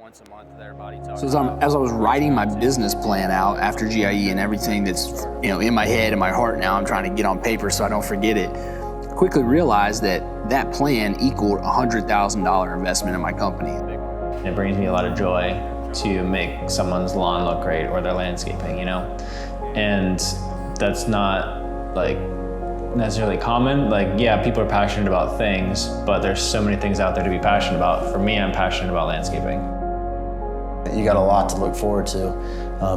once a month with everybody talking. So as I was writing my business plan out after GIE and everything that's in my head and my heart now, I'm trying to get on paper so I don't forget it. Quickly realized that plan equaled $100,000 investment in my company. It brings me a lot of joy to make someone's lawn look great or their landscaping, and that's not like necessarily common. Like, yeah, people are passionate about things, but there's so many things out there to be passionate about. For me, I'm passionate about landscaping. You got a lot to look forward to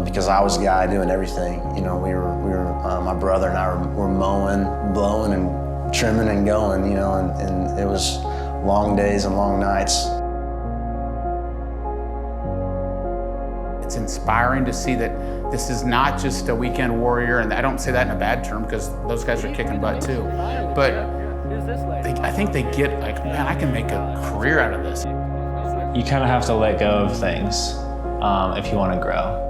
because I was the guy doing everything. We were my brother and I were mowing, blowing, and trimming and going. And it was long days and long nights. It's inspiring to see that this is not just a weekend warrior, and I don't say that in a bad term because those guys are kicking butt too. But I think they get like, man, I can make a career out of this. You kind of have to let go of things if you want to grow.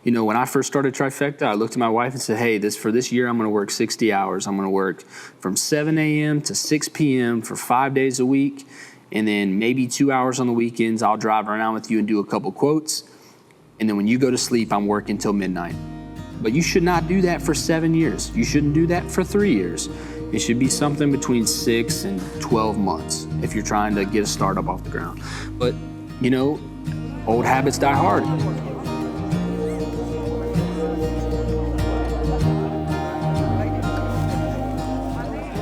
When I first started Trifecta, I looked at my wife and said, hey, for this year, I'm going to work 60 hours. I'm going to work from 7 a.m. to 6 p.m. for 5 days a week. And then maybe 2 hours on the weekends, I'll drive around with you and do a couple quotes. And then when you go to sleep, I'm working till midnight. But you should not do that for 7 years. You shouldn't do that for 3 years. It should be something between 6 and 12 months if you're trying to get a startup off the ground. But, old habits die hard.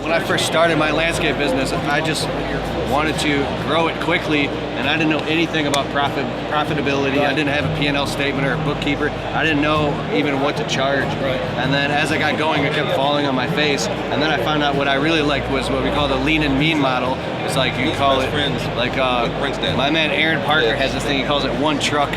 When I first started my landscape business, I just wanted to grow it quickly, and I didn't know anything about profitability. I didn't have a P&L statement or a bookkeeper. I didn't know even what to charge. And then as I got going, I kept falling on my face. And then I found out what I really liked was what we call the lean and mean model. It's like you call it, like my man Aaron Parker has this thing, he calls it one truck.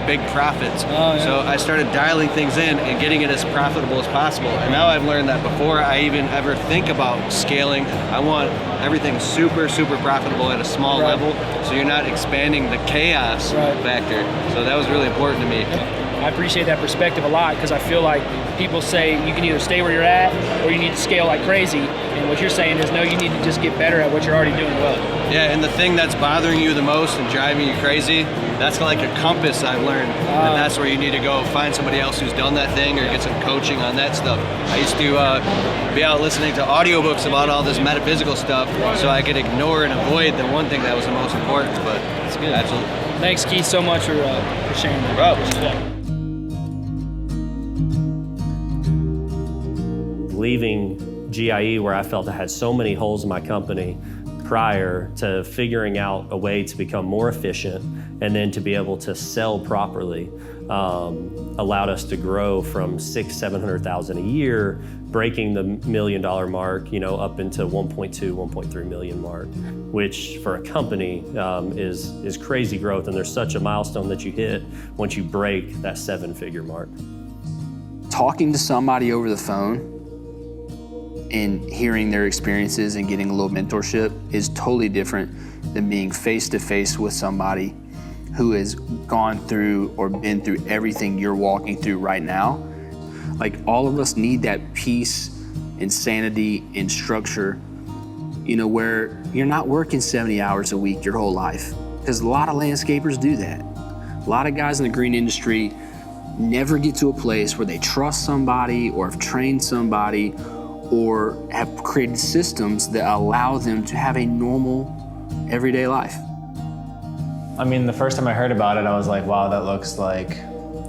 Big profits. So I started dialing things in and getting it as profitable as possible. And now I've learned that before I even ever think about scaling, I want everything super, super profitable at a small level, so you're not expanding the chaos factor. So that was really important to me. I appreciate that perspective a lot because I feel like people say you can either stay where you're at or you need to scale like crazy. And what you're saying is, no, you need to just get better at what you're already doing well. Yeah, and the thing that's bothering you the most and driving you crazy, that's like a compass I've learned. And that's where you need to go find somebody else who's done that thing or get some coaching on that stuff. I used to be out listening to audiobooks about all this metaphysical stuff so I could ignore and avoid the one thing that was the most important, but it's good. Absolutely. Thanks, Keith, so much for sharing that. Leaving GIE, where I felt I had so many holes in my company prior to figuring out a way to become more efficient and then to be able to sell properly, allowed us to grow from $600,000-700,000 a year, breaking the $1 million mark, up into 1.2-1.3 million mark, which for a company is crazy growth. And there's such a milestone that you hit once you break that 7-figure mark. Talking to somebody over the phone and hearing their experiences and getting a little mentorship is totally different than being face-to-face with somebody who has gone through or been through everything you're walking through right now. Like, all of us need that peace and sanity and structure, where you're not working 70 hours a week your whole life. Because a lot of landscapers do that. A lot of guys in the green industry never get to a place where they trust somebody or have trained somebody or have created systems that allow them to have a normal, everyday life. I mean, the first time I heard about it, I was like, wow, that looks like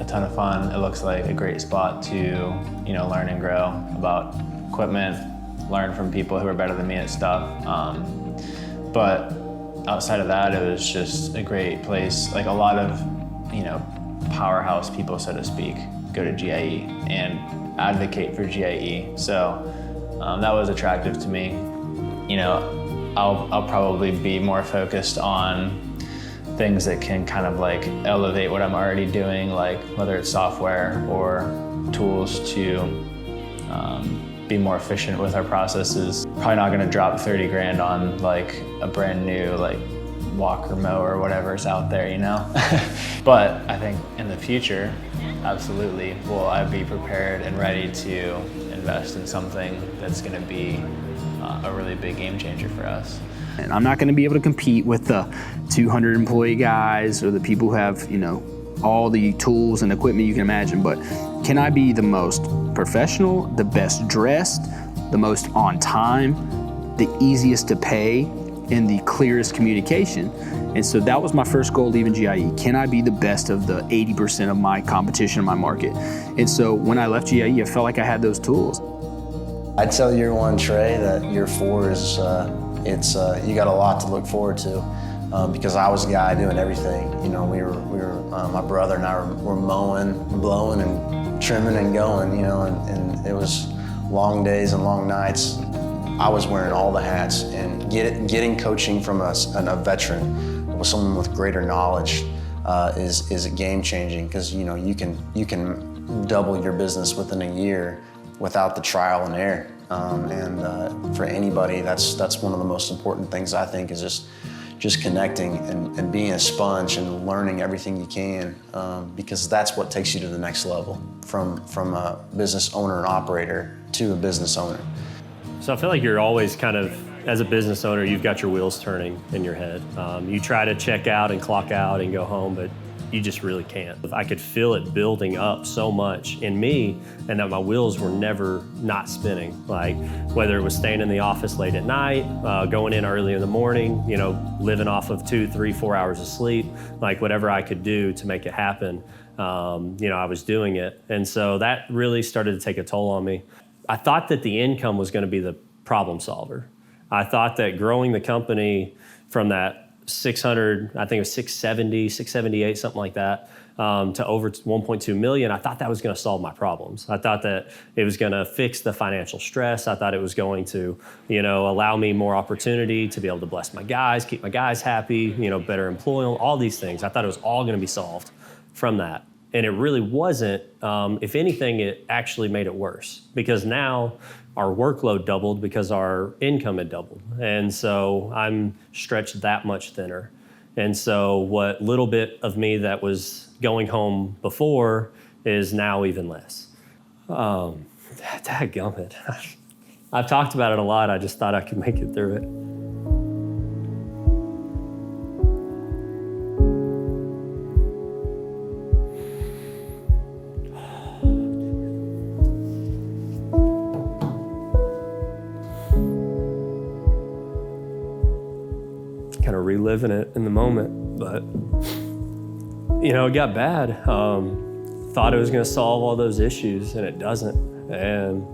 a ton of fun. It looks like a great spot to, learn and grow about equipment, learn from people who are better than me at stuff. But outside of that, it was just a great place. Like, a lot of, powerhouse people, so to speak, go to GIE and advocate for GIE. So that was attractive to me. I'll probably be more focused on things that can kind of like elevate what I'm already doing, like whether it's software or tools to be more efficient with our processes. Probably not gonna drop 30 grand on like a brand new like walker mower or whatever's out there, But I think in the future, absolutely, will I be prepared and ready to invest in something that's going to be a really big game changer for us. And I'm not going to be able to compete with the 200 employee guys or the people who have, all the tools and equipment you can imagine, but can I be the most professional, the best dressed, the most on time, the easiest to pay, and the clearest communication? And so that was my first goal leaving GIE. Can I be the best of the 80% of my competition in my market? And so when I left GIE, I felt like I had those tools. I'd tell year one, Trey, that year four is, you got a lot to look forward to. Because I was the guy doing everything. My brother and I were mowing, blowing, and trimming and going, and it was long days and long nights. I was wearing all the hats, and getting coaching from a veteran, with someone with greater knowledge, is a game changing, because you can double your business within a year without the trial and error. And for anybody, that's one of the most important things, I think, is just connecting and being a sponge and learning everything you can, because that's what takes you to the next level, from a business owner and operator to a business owner. So I feel like you're always kind of, as a business owner, you've got your wheels turning in your head. You try to check out and clock out and go home, but you just really can't. I could feel it building up so much in me, and that my wheels were never not spinning. Like, whether it was staying in the office late at night, going in early in the morning, living off of 2, 3, 4 hours of sleep, like whatever I could do to make it happen, I was doing it. And so that really started to take a toll on me. I thought that the income was going to be the problem solver. I thought that growing the company from that 600, I think it was 670, 678, something like that, to over 1.2 million, I thought that was going to solve my problems. I thought that it was going to fix the financial stress. I thought it was going to, allow me more opportunity to be able to bless my guys, keep my guys happy, better employ them, all these things. I thought it was all going to be solved from that. And it really wasn't. If anything, it actually made it worse, because now our workload doubled because our income had doubled. And so I'm stretched that much thinner. And so what little bit of me that was going home before is now even less. Dadgummit. I've talked about it a lot. I just thought I could make it through it. Kind of reliving it in the moment, but it got bad. Thought it was going to solve all those issues, and it doesn't. And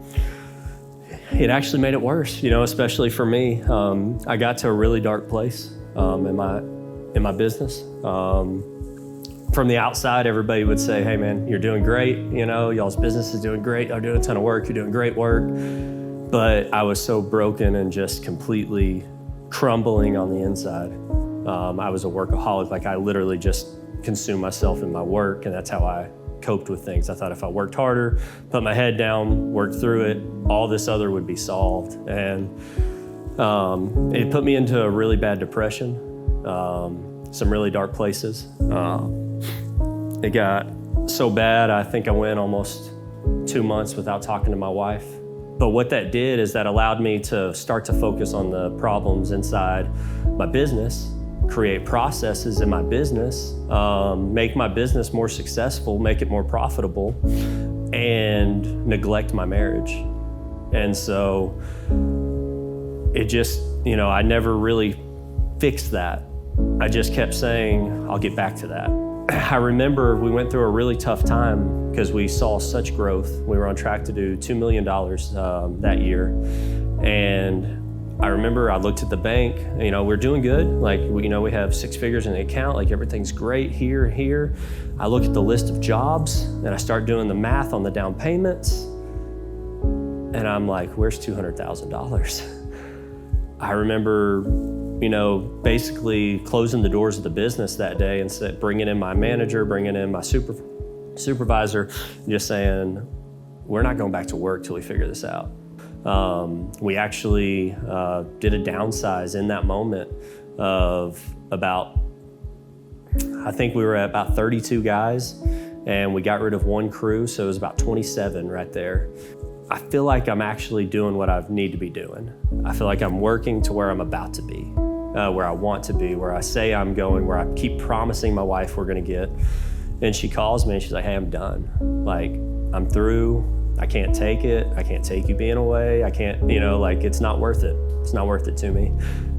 it actually made it worse, especially for me. I got to a really dark place in my business. From the outside, everybody would say, "Hey, man, you're doing great. Y'all's business is doing great. Y'all doing a ton of work. You're doing great work." But I was so broken and just completely crumbling on the inside. I was a workaholic. Like, I literally just consumed myself in my work, and that's how I coped with things. I thought if I worked harder, put my head down, worked through it, all this other would be solved. And it put me into a really bad depression, some really dark places. It got so bad, I think I went almost 2 months without talking to my wife. But what that did is that allowed me to start to focus on the problems inside my business, create processes in my business, make my business more successful, make it more profitable, and neglect my marriage. And so it just, I never really fixed that. I just kept saying, I'll get back to that. I remember we went through a really tough time because we saw such growth. We were on track to do $2 million that year. And I remember I looked at the bank, we're doing good. Like, we have 6 figures in the account, like everything's great here. I look at the list of jobs and I start doing the math on the down payments. And I'm like, where's $200,000? I remember, basically closing the doors of the business that day and bringing in my manager, bringing in my supervisor, and just saying, we're not going back to work till we figure this out. We actually did a downsize in that moment of I think we were at about 32 guys, and we got rid of 1 crew, so it was about 27 right there. I feel like I'm actually doing what I need to be doing. I feel like I'm working to where I'm about to be, where I want to be, where I say I'm going, where I keep promising my wife we're gonna get. And she calls me and she's like, hey, I'm done. Like, I'm through. I can't take it. I can't take you being away. I can't, like, it's not worth it. It's not worth it to me.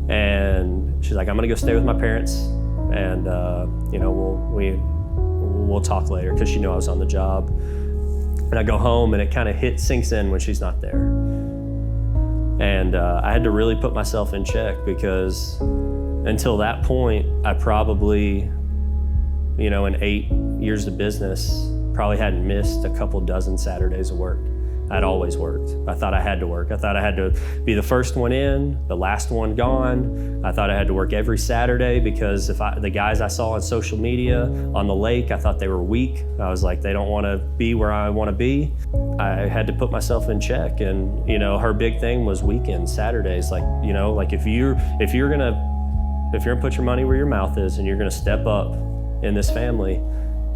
And she's like, I'm gonna go stay with my parents, and we'll talk later, because she knew I was on the job. And I go home and it kind of sinks in when she's not there. And I had to really put myself in check, because until that point, I probably, in 8 years of business, probably hadn't missed a couple dozen Saturdays of work. I'd always worked. I thought I had to work. I thought I had to be the first one in, the last one gone. I thought I had to work every Saturday, because the guys I saw on social media on the lake, I thought they were weak. I was like, they don't want to be where I want to be. I had to put myself in check. And her big thing was weekends, Saturdays. Like, like if you're gonna put your money where your mouth is, and you're gonna step up in this family,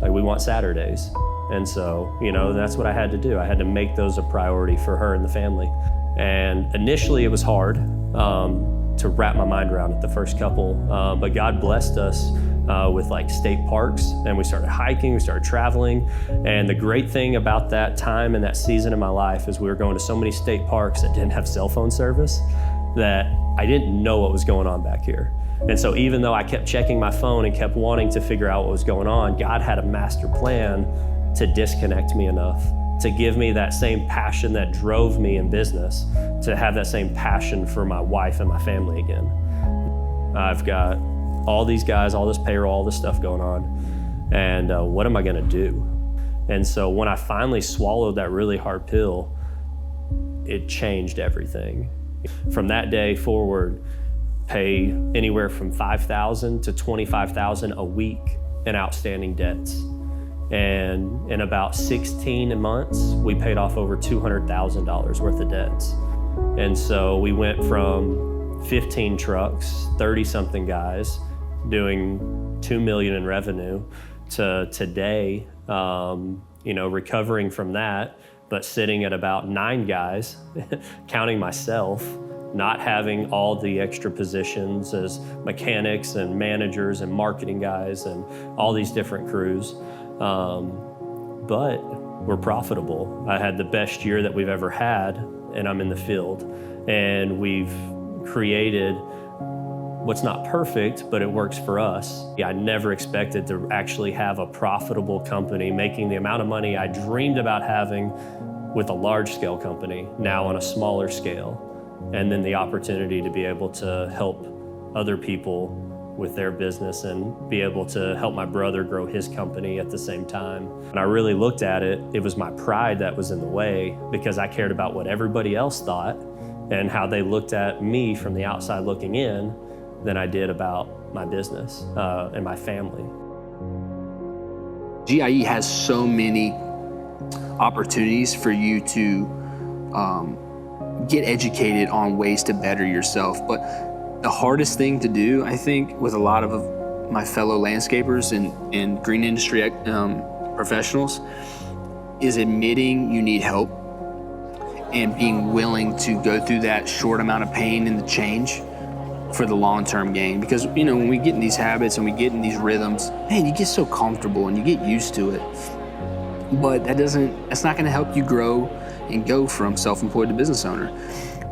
like, we want Saturdays. And so, that's what I had to do. I had to make those a priority for her and the family. And initially it was hard to wrap my mind around it, the first couple, but God blessed us with like state parks, and we started hiking, we started traveling. And the great thing about that time and that season in my life is we were going to so many state parks that didn't have cell phone service that I didn't know what was going on back here. And so even though I kept checking my phone and kept wanting to figure out what was going on, God had a master plan to disconnect me enough to give me that same passion that drove me in business, to have that same passion for my wife and my family again. I've got all these guys, all this payroll, all this stuff going on, and what am I gonna do? And so when I finally swallowed that really hard pill, it changed everything. From that day forward, pay anywhere from $5,000 to $25,000 a week in outstanding debts. And in about 16 months, we paid off over $200,000 worth of debts. And so we went from 15 trucks, 30-something guys, doing $2 million in revenue, to today, recovering from that, but sitting at about 9 guys, counting myself, not having all the extra positions as mechanics and managers and marketing guys and all these different crews. But we're profitable. I had the best year that we've ever had, and I'm in the field. And we've created what's not perfect, but it works for us. I never expected to actually have a profitable company making the amount of money I dreamed about having with a large-scale company, now on a smaller scale. And then the opportunity to be able to help other people with their business and be able to help my brother grow his company at the same time. When I really looked at it, it was my pride that was in the way, because I cared about what everybody else thought and how they looked at me from the outside looking in than I did about my business and my family. GIE has so many opportunities for you to get educated on ways to better yourself. But the hardest thing to do, I think, with a lot of my fellow landscapers and green industry professionals is admitting you need help and being willing to go through that short amount of pain and the change for the long-term gain. Because, when we get in these habits and we get in these rhythms, man, you get so comfortable and you get used to it. But that's not gonna help you grow and go from self-employed to business owner.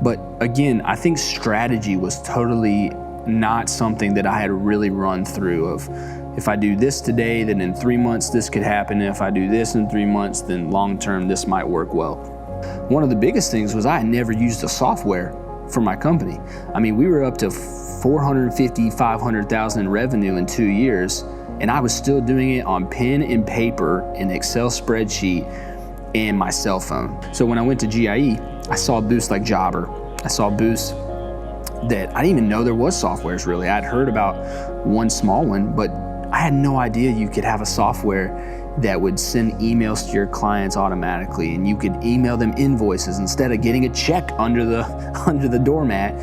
But again, I think strategy was totally not something that I had really run through of, if I do this today, then in 3 months this could happen. And if I do this in 3 months, then long-term this might work well. One of the biggest things was I had never used the software for my company. I mean, we were up to 450, 500,000 in revenue in 2 years, and I was still doing it on pen and paper, an Excel spreadsheet, and my cell phone. So when I went to GIE, I saw booths like Jobber. I saw booths that I didn't even know there was softwares really. I'd heard about one small one, but I had no idea you could have a software that would send emails to your clients automatically, and you could email them invoices instead of getting a check under the doormat.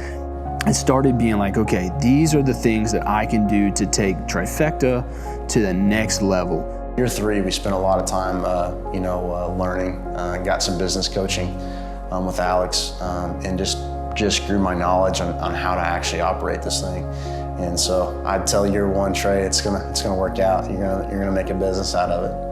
I started being like, okay, these are the things that I can do to take Trifecta to the next level. Year 3, we spent a lot of time, learning, got some business coaching. with Alex, and just grew my knowledge on how to actually operate this thing. And so I'd tell year one, Trey, it's gonna work out. You're gonna make a business out of it.